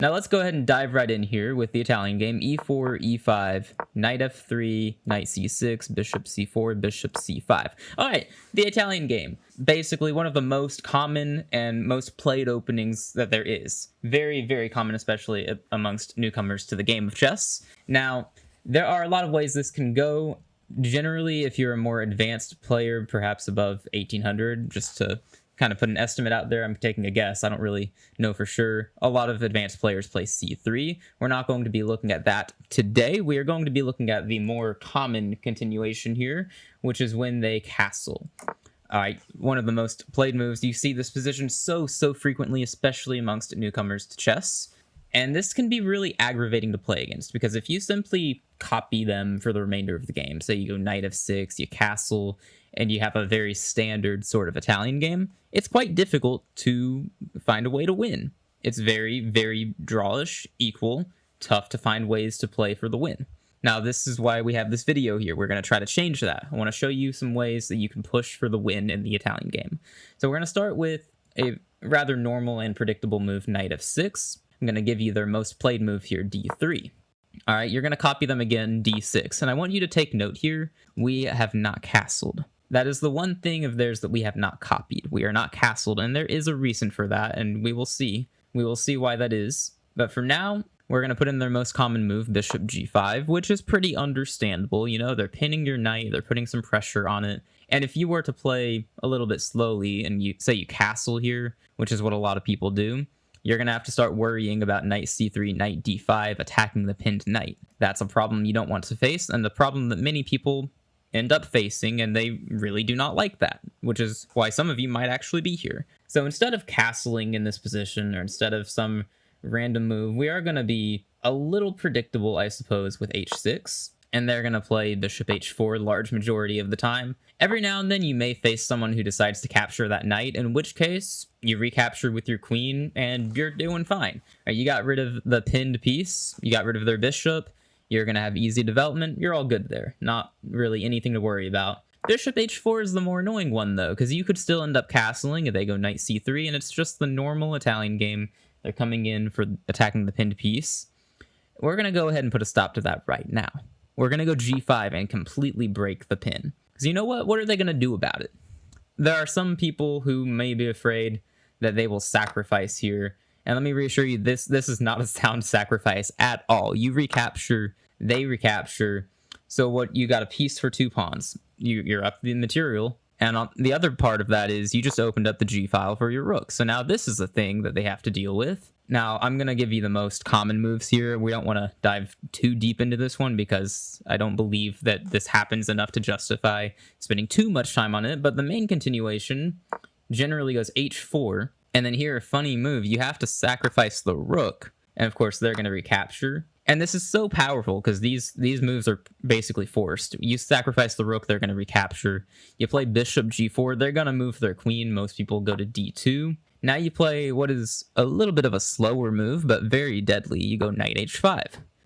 Now let's go ahead and dive right in here with the Italian game. e4, e5, knight f3, knight c6, bishop c4, bishop c5. All right, the Italian game. Basically one of the most common and most played openings that there is. Very, very common, especially amongst newcomers to the game of chess. Now, there are a lot of ways this can go. Generally, if you're a more advanced player, perhaps above 1800, just to kind of put an estimate out there. I'm taking a guess. I don't really know for sure. A lot of advanced players play c3. We're not going to be looking at that today. We are going to be looking at the more common continuation here, which is when they castle. All right, one of the most played moves. You see this position so frequently, especially amongst newcomers to chess. And this can be really aggravating to play against, because if you simply copy them for the remainder of the game, say you go knight f6, you castle, and you have a very standard sort of Italian game, it's quite difficult to find a way to win. It's very, very drawish, equal, tough to find ways to play for the win. Now, this is why we have this video here. We're going to try to change that. I want to show you some ways that you can push for the win in the Italian game. So we're going to start with a rather normal and predictable move, knight f6. I'm going to give you their most played move here, d3. All right, you're going to copy them again, d6. And I want you to take note here, we have not castled. That is the one thing of theirs that we have not copied. We are not castled, and there is a reason for that, and we will see. We will see why that is. But for now, we're going to put in their most common move, bishop g5, which is pretty understandable. You know, they're pinning your knight, they're putting some pressure on it. And if you were to play a little bit slowly, and you say you castle here, which is what a lot of people do, you're going to have to start worrying about knight c3, knight d5, attacking the pinned knight. That's a problem you don't want to face, and the problem that many people end up facing, and they really do not like that, which is why some of you might actually be here. So instead of castling in this position, or instead of some random move, we are going to be a little predictable, I suppose, with h6, and they're going to play bishop h4 large majority of the time. Every now and then you may face someone who decides to capture that knight, in which case you recapture with your queen, and you're doing fine. Right, you got rid of the pinned piece, you got rid of their bishop, you're going to have easy development, you're all good there. Not really anything to worry about. Bishop h4 is the more annoying one, though, because you could still end up castling if they go knight c3, and it's just the normal Italian game. They're coming in for attacking the pinned piece. We're going to go ahead and put a stop to that right now. We're going to go g5 and completely break the pin. Because you know what? What are they going to do about it? There are some people who may be afraid that they will sacrifice here. And let me reassure you, this is not a sound sacrifice at all. You recapture, they recapture. So what, you got a piece for 2 pawns. You're up the material. And on the other part of that is you just opened up the G file for your rook. So now this is a thing that they have to deal with. Now, I'm going to give you the most common moves here. We don't want to dive too deep into this one because I don't believe that this happens enough to justify spending too much time on it. But the main continuation generally goes h4. And then here, a funny move, you have to sacrifice the rook. And of course, they're going to recapture. And this is so powerful because these moves are basically forced. You sacrifice the rook, they're going to recapture. You play bishop g4, they're going to move their queen. Most people go to d2. Now you play what is a little bit of a slower move, but very deadly. You go knight h5.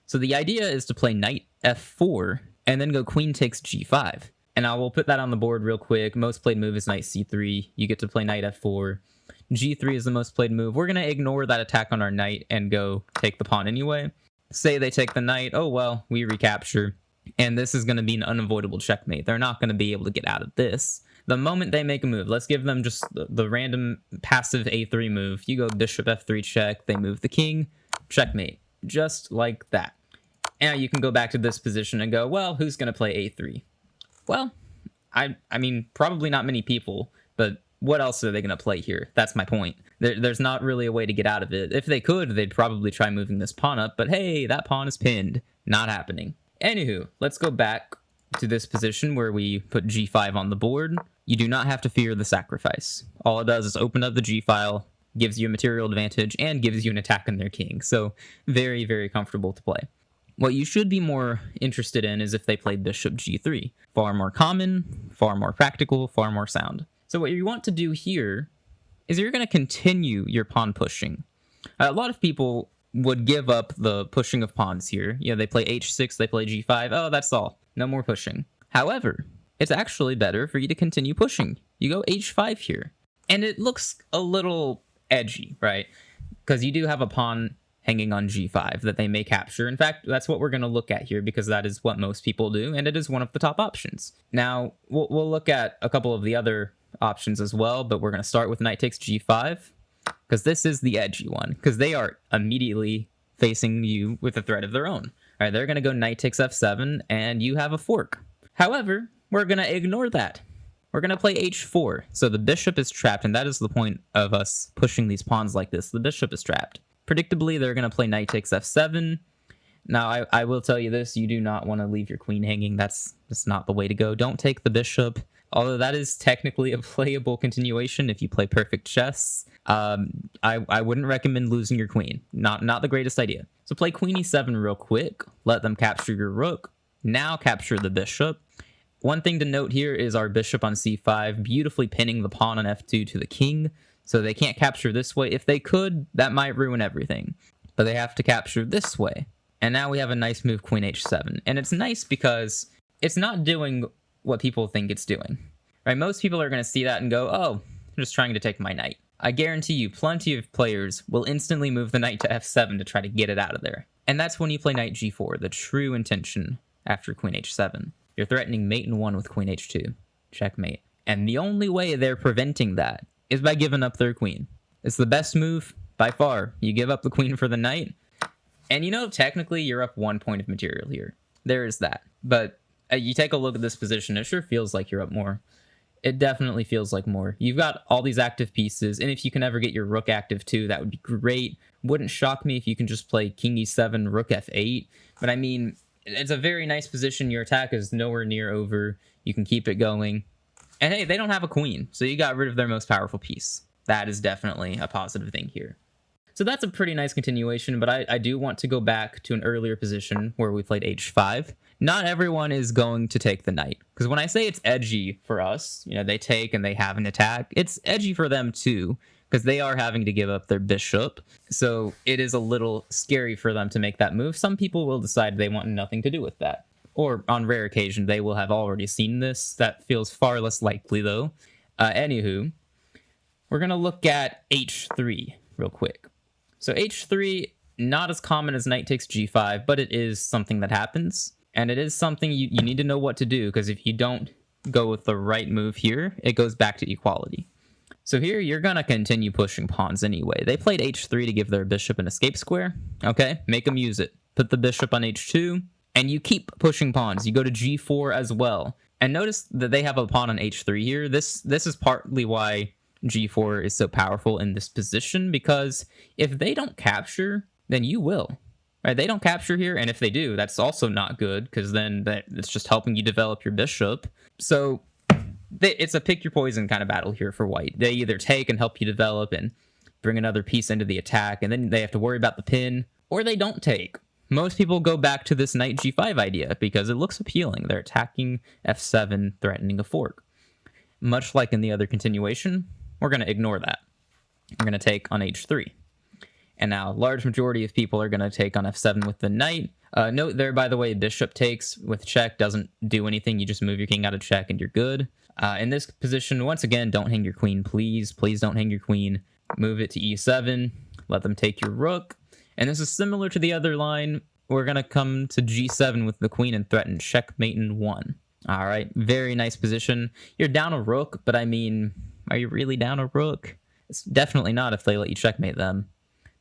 So the idea is to play knight f4 and then go queen takes g5. And I will put that on the board real quick. Most played move is knight c3. You get to play knight f4. g3 is the most played move. We're going to ignore that attack on our knight and go take the pawn anyway. Say they take the knight. Oh, well, we recapture. And this is going to be an unavoidable checkmate. They're not going to be able to get out of this. The moment they make a move, let's give them just the random passive a3 move. You go bishop f3 check. They move the king. Checkmate. Just like that. Now you can go back to this position and go, well, who's going to play a3? Well, I mean, probably not many people, but what else are they going to play here? That's my point. There's not really a way to get out of it. If they could, they'd probably try moving this pawn up, but hey, that pawn is pinned. Not happening. Anywho, let's go back to this position where we put g5 on the board. You do not have to fear the sacrifice. All it does is open up the g file, gives you a material advantage, and gives you an attack on their king. So very, very comfortable to play. What you should be more interested in is if they play bishop g3. Far more common, far more practical, far more sound. So what you want to do here is you're going to continue your pawn pushing. A lot of people would give up the pushing of pawns here. You know, they play h6, they play g5. Oh, that's all. No more pushing. However, it's actually better for you to continue pushing. You go h5 here. And it looks a little edgy, right? Because you do have a pawn hanging on g5 that they may capture. In fact, that's what we're going to look at here because that is what most people do, and it is one of the top options. Now, we'll look at a couple of the other options as well, but we're going to start with knight takes g5 because this is the edgy one because they are immediately facing you with a threat of their own. All right, they're going to go knight takes f7, and you have a fork. However, we're going to ignore that. We're going to play h4, so the bishop is trapped, and that is the point of us pushing these pawns like this. The bishop is trapped. Predictably, they're going to play knight takes f7. Now, I will tell you this, you do not want to leave your queen hanging. That's not the way to go. Don't take the bishop, although that is technically a playable continuation if you play perfect chess. I wouldn't recommend losing your queen. Not the greatest idea. So play queen e7 real quick. Let them capture your rook. Now capture the bishop. One thing to note here is our bishop on c5 beautifully pinning the pawn on f2 to the king, so they can't capture this way. If they could, that might ruin everything, but they have to capture this way. And now we have a nice move, queen h7. And it's nice because it's not doing what people think it's doing. Right? Most people are going to see that and go, oh, I'm just trying to take my knight. I guarantee you plenty of players will instantly move the knight to f7 to try to get it out of there. And that's when you play knight g4, the true intention after queen h7. You're threatening mate in 1 with queen h2. Checkmate. And the only way they're preventing that is by giving up their queen. It's the best move by far. You give up the queen for the knight. And you know, technically, you're up 1 point of material here. There is that. But you take a look at this position, it sure feels like you're up more. It definitely feels like more. You've got all these active pieces, and if you can ever get your rook active too, that would be great. Wouldn't shock me if you can just play king e7, rook f8. But I mean, it's a very nice position. Your attack is nowhere near over. You can keep it going. And hey, they don't have a queen, so you got rid of their most powerful piece. That is definitely a positive thing here. So that's a pretty nice continuation, but I do want to go back to an earlier position where we played h5. Not everyone is going to take the knight, because when I say it's edgy for us, you know, they take and they have an attack, it's edgy for them too, because they are having to give up their bishop. So it is a little scary for them to make that move. Some people will decide they want nothing to do with that. Or on rare occasion, they will have already seen this. That feels far less likely though. Anywho, we're going to look at h3 real quick. So h3, not as common as knight takes g5, but it is something that happens. And it is something you need to know what to do, because if you don't go with the right move here, it goes back to equality. So here, you're going to continue pushing pawns anyway. They played h3 to give their bishop an escape square. Okay, make them use it. Put the bishop on h2, and you keep pushing pawns. You go to g4 as well. And notice that they have a pawn on h3 here. This is partly why g4 is so powerful in this position, because if they don't capture, then you will. Right? They don't capture here, and if they do, that's also not good, because then it's just helping you develop your bishop. So it's a pick your poison kind of battle here for white. They either take and help you develop and bring another piece into the attack, and then they have to worry about the pin, or they don't take. Most people go back to this knight g5 idea because it looks appealing. They're attacking f7, threatening a fork. Much like in the other continuation, we're going to ignore that. We're going to take on h3. And now, large majority of people are going to take on f7 with the knight. Note there, by the way, bishop takes with check doesn't do anything. You just move your king out of check and you're good. In this position, once again, don't hang your queen, please. Please don't hang your queen. Move it to e7. Let them take your rook. And this is similar to the other line. We're going to come to g7 with the queen and threaten checkmate in 1. All right, very nice position. You're down a rook, but I mean, are you really down a rook? It's definitely not if they let you checkmate them.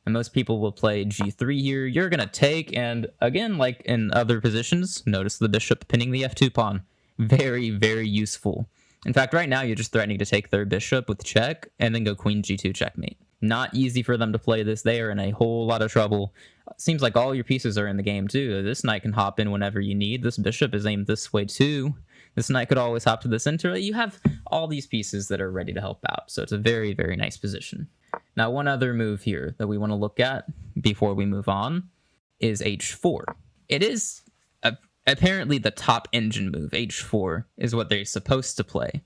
And most people will play g3 here. You're going to take, and again, like in other positions, notice the bishop pinning the f2 pawn. Very, very useful. In fact, right now, you're just threatening to take their bishop with check, and then go queen g2 checkmate. Not easy for them to play this. They are in a whole lot of trouble. Seems like all your pieces are in the game, too. This knight can hop in whenever you need. This bishop is aimed this way, too. This knight could always hop to the center. You have all these pieces that are ready to help out, so it's a very, very nice position. Now, one other move here that we want to look at before we move on is h4. It is apparently the top engine move. H4 is what they're supposed to play.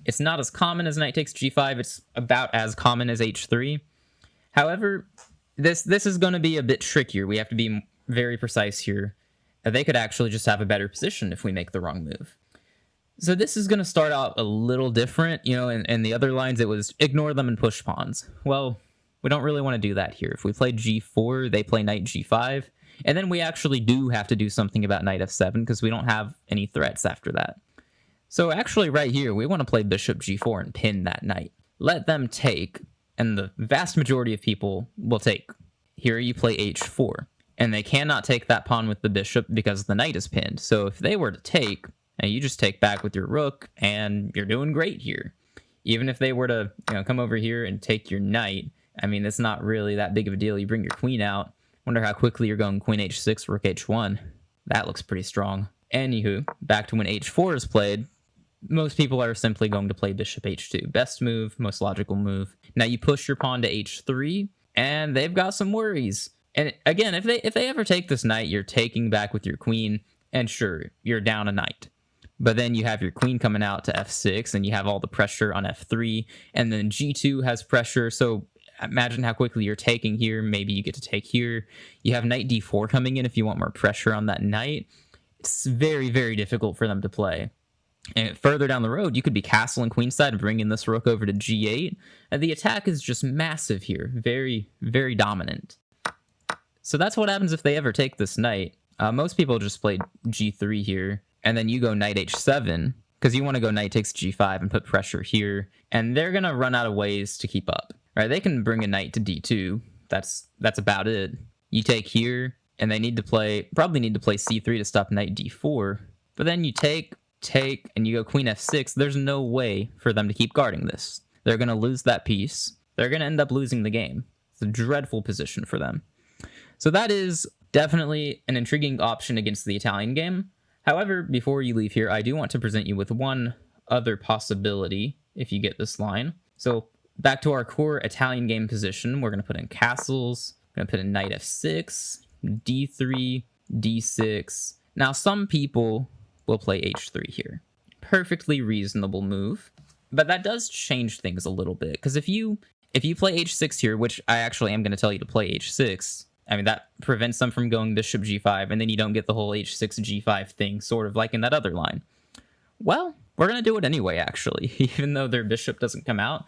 It's not as common as knight takes g5. It's about as common as h3. However, this is going to be a bit trickier. We have to be very precise here. They could actually just have a better position if we make the wrong move. So this is going to start out a little different. You know, in the other lines, it was ignore them and push pawns. Well, We don't really want to do that here. If we play g4, they play knight g5, and then we actually do have to do something about knight f7 because we don't have any threats after that. So actually right here, we want to play bishop g4 and pin that knight. Let them take, and the vast majority of people will take. Here you play h4, and they cannot take that pawn with the bishop because the knight is pinned. So if they were to take, and you just take back with your rook, and you're doing great here. Even if they were to come over here and take your knight, I mean, it's not really that big of a deal. You bring your queen out. Wonder how quickly you're going queen h6, rook h1. That looks pretty strong. Anywho, back to when h4 is played, most people are simply going to play bishop h2. Best move, most logical move. Now you push your pawn to h3, and they've got some worries. And again, if they ever take this knight, you're taking back with your queen, and sure, you're down a knight. But then you have your queen coming out to f6, and you have all the pressure on f3, and then g2 has pressure, so imagine how quickly you're taking here. Maybe you get to take here. You have knight d4 coming in if you want more pressure on that knight. It's very, very difficult for them to play. And further down the road, you could be castling queenside and bringing this rook over to g8. And the attack is just massive here. Very, very dominant. So that's what happens if they ever take this knight. Most people just play g3 here. And then you go knight h7, because you want to go knight takes g5 and put pressure here. And they're going to run out of ways to keep up. Right? They can bring a knight to d2. That's about it. You take here, and they probably need to play c3 to stop knight d4. But then you take, and you go queen f6. There's no way for them to keep guarding this. They're going to lose that piece. They're going to end up losing the game. It's a dreadful position for them. So that is definitely an intriguing option against the Italian game. However, before you leave here, I do want to present you with one other possibility if you get this line. So back to our core Italian game position, we're going to put in castles. We're going to put in knight f6, d3, d6. Now, some people will play h3 here. Perfectly reasonable move. But that does change things a little bit, because if you play h6 here, which I actually am going to tell you to play h6, I mean, that prevents them from going bishop g5, and then you don't get the whole h6 g5 thing, sort of like in that other line. Well, we're going to do it anyway, actually. Even though their bishop doesn't come out,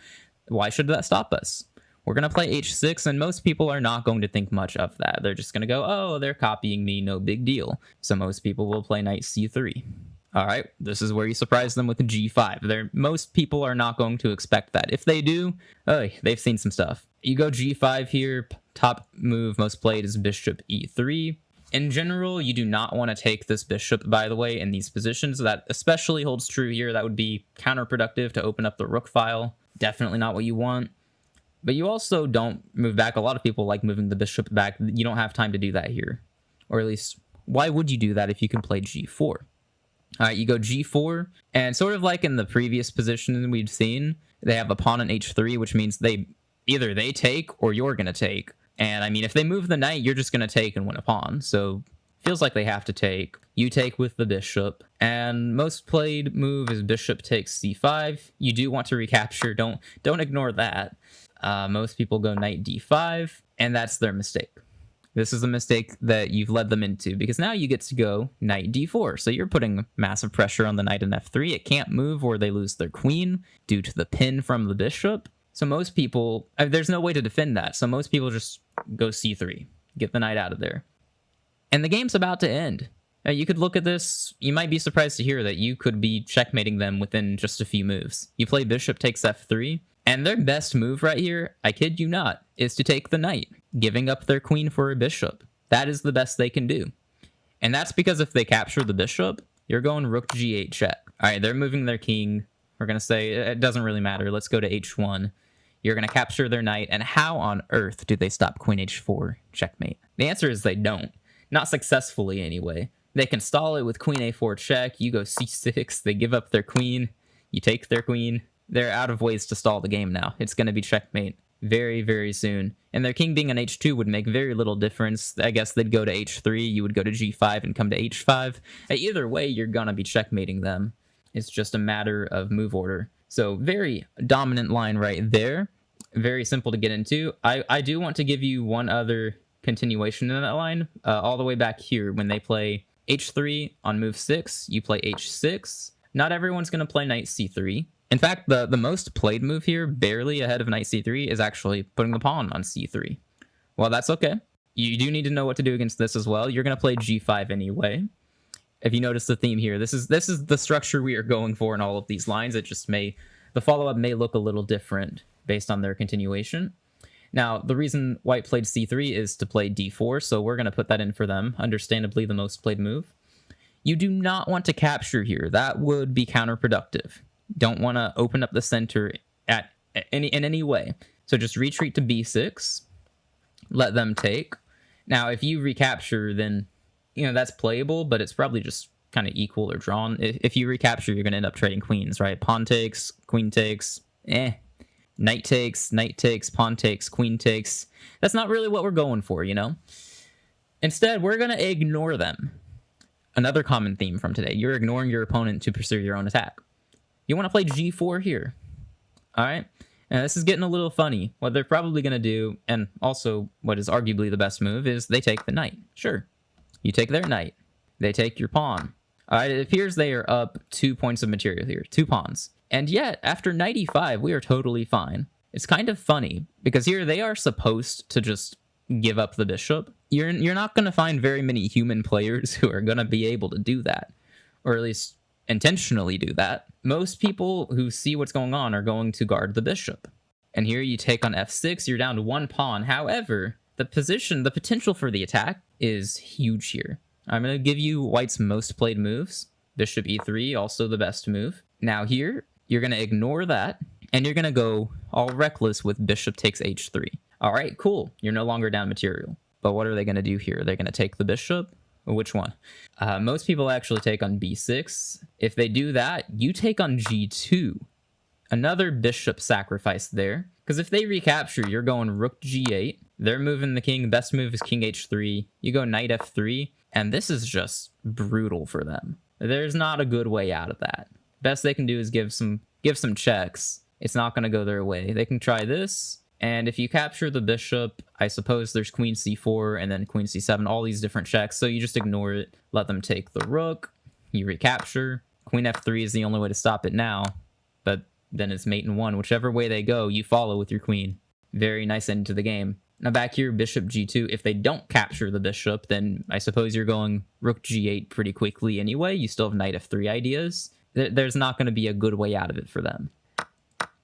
why should that stop us? We're going to play h6, and most people are not going to think much of that. They're just going to go, oh, they're copying me, no big deal. So most people will play knight c3. All right, this is where you surprise them with g5. Most people are not going to expect that. If they do, they've seen some stuff. You go g5 here. Top move most played is bishop e3. In general, you do not want to take this bishop, by the way, in these positions. That especially holds true here. That would be counterproductive to open up the rook file. Definitely not what you want. But you also don't move back. A lot of people like moving the bishop back. You don't have time to do that here. Or at least, why would you do that if you can play g4? All right, you go g4, and sort of like in the previous position we've seen, they have a pawn on h3, which means either they take or you're going to take. And I mean, if they move the knight, you're just going to take and win a pawn. So feels like they have to take. You take with the bishop. And most played move is bishop takes c5. You do want to recapture. Don't ignore that. Most people go knight d5, and that's their mistake. This is a mistake that you've led them into, because now you get to go knight d4. So you're putting massive pressure on the knight in f3. It can't move or they lose their queen due to the pin from the bishop. So most people, there's no way to defend that. So most people just go c3, get the knight out of there. And the game's about to end. You could look at this. You might be surprised to hear that you could be checkmating them within just a few moves. You play bishop takes f3, and their best move right here, I kid you not, is to take the knight, giving up their queen for a bishop. That is the best they can do. And that's because if they capture the bishop, you're going rook g8 check. All right, they're moving their king. We're going to say it doesn't really matter. Let's go to h1. You're going to capture their knight, and how on earth do they stop queen h4 checkmate? The answer is they don't. Not successfully, anyway. They can stall it with queen a4 check. You go c6. They give up their queen. You take their queen. They're out of ways to stall the game now. It's going to be checkmate very, very soon. And their king being on h2 would make very little difference. I guess they'd go to h3. You would go to g5 and come to h5. Either way, you're going to be checkmating them. It's just a matter of move order. So very dominant line right there. Very simple to get into. I do want to give you one other continuation in that line. All the way back here when they play h3 on move 6, you play h6. Not everyone's going to play knight c3. In fact, the most played move here, barely ahead of knight c3, is actually putting the pawn on c3. Well, that's okay. You do need to know what to do against this as well. You're going to play g5 anyway. If you notice the theme here, this is the structure we are going for in all of these lines. It just the follow-up may look a little different based on their continuation. Now, the reason white played c3 is to play d4, so we're going to put that in for them. Understandably, the most played move. You do not want to capture here. That would be counterproductive. Don't want to open up the center in any way. So just retreat to b6. Let them take. Now, if you recapture, then that's playable, but it's probably just kind of equal or drawn. If you recapture, you're going to end up trading queens, right? Pawn takes, queen takes, knight takes, pawn takes, queen takes. That's not really what we're going for, Instead, we're going to ignore them. Another common theme from today. You're ignoring your opponent to pursue your own attack. You want to play g4 here. All right? And this is getting a little funny. What they're probably going to do, and also what is arguably the best move, is they take the knight. Sure. You take their knight. They take your pawn. All right, it appears they are up 2 points of material here, 2 pawns. And yet, after knight e5, we are totally fine. It's kind of funny, because here they are supposed to just give up the bishop. You're not going to find very many human players who are going to be able to do that, or at least intentionally do that. Most people who see what's going on are going to guard the bishop. And here you take on f6, you're down to 1 pawn. However, the potential for the attack is huge here. I'm going to give you white's most played moves. Bishop e3, also the best move. Now here, you're going to ignore that, and you're going to go all reckless with bishop takes h3. All right, cool. You're no longer down material. But what are they going to do here? They're going to take the bishop? Which one? Most people actually take on b6. If they do that, you take on g2. Another bishop sacrifice there. Because if they recapture, you're going rook g8. They're moving the king. Best move is king h3. You go knight f3. And this is just brutal for them. There's not a good way out of that. Best they can do is give some checks. It's not going to go their way. They can try this. And if you capture the bishop, I suppose there's queen c4 and then queen c7, all these different checks. So you just ignore it. Let them take the rook. You recapture. Queen f3 is the only way to stop it now. But then it's mate in 1. Whichever way they go, you follow with your queen. Very nice end to the game. Now back here, bishop g2. If they don't capture the bishop, then I suppose you're going rook g8 pretty quickly anyway. You still have knight f3 ideas. There's not going to be a good way out of it for them.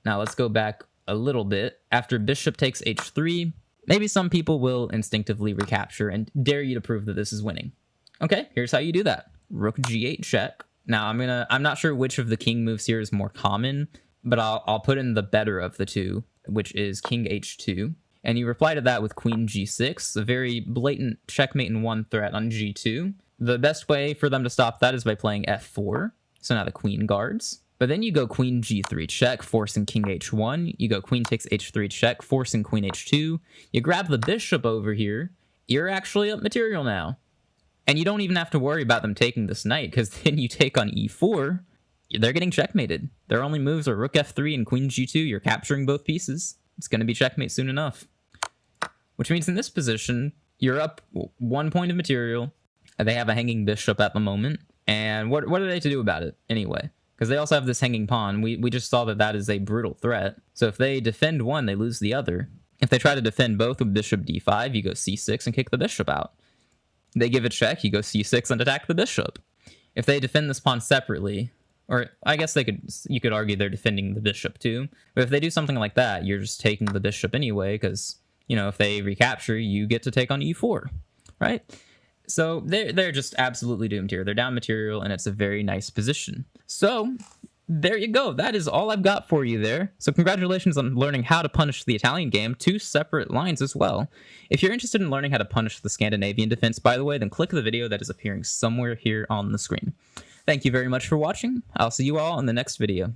Now let's go back a little bit. After bishop takes h3, maybe some people will instinctively recapture and dare you to prove that this is winning. Okay, here's how you do that. Rook g8 check. Now I'm not sure which of the king moves here is more common, but I'll put in the better of the two, which is king h2. And you reply to that with queen g6, a very blatant checkmate in 1 threat on g2. The best way for them to stop that is by playing f4. So now the queen guards. But then you go queen g3 check, forcing king h1. You go queen takes h3 check, forcing queen h2. You grab the bishop over here. You're actually up material now. And you don't even have to worry about them taking this knight, because then you take on e4. They're getting checkmated. Their only moves are rook f3 and queen g2. You're capturing both pieces. It's going to be checkmate soon enough. Which means in this position, you're up 1 point of material. They have a hanging bishop at the moment. And what are they to do about it anyway? Because they also have this hanging pawn. We just saw that is a brutal threat. So if they defend one, they lose the other. If they try to defend both with bishop d5, you go c6 and kick the bishop out. They give a check, you go c6 and attack the bishop. If they defend this pawn separately, or I guess you could argue they're defending the bishop too. But if they do something like that, you're just taking the bishop anyway, because if they recapture, you get to take on e4, right? So they're just absolutely doomed here. They're down material, and it's a very nice position. So there you go. That is all I've got for you there. So congratulations on learning how to punish the Italian game. 2 separate lines as well. If you're interested in learning how to punish the Scandinavian defense, by the way, then click the video that is appearing somewhere here on the screen. Thank you very much for watching. I'll see you all in the next video.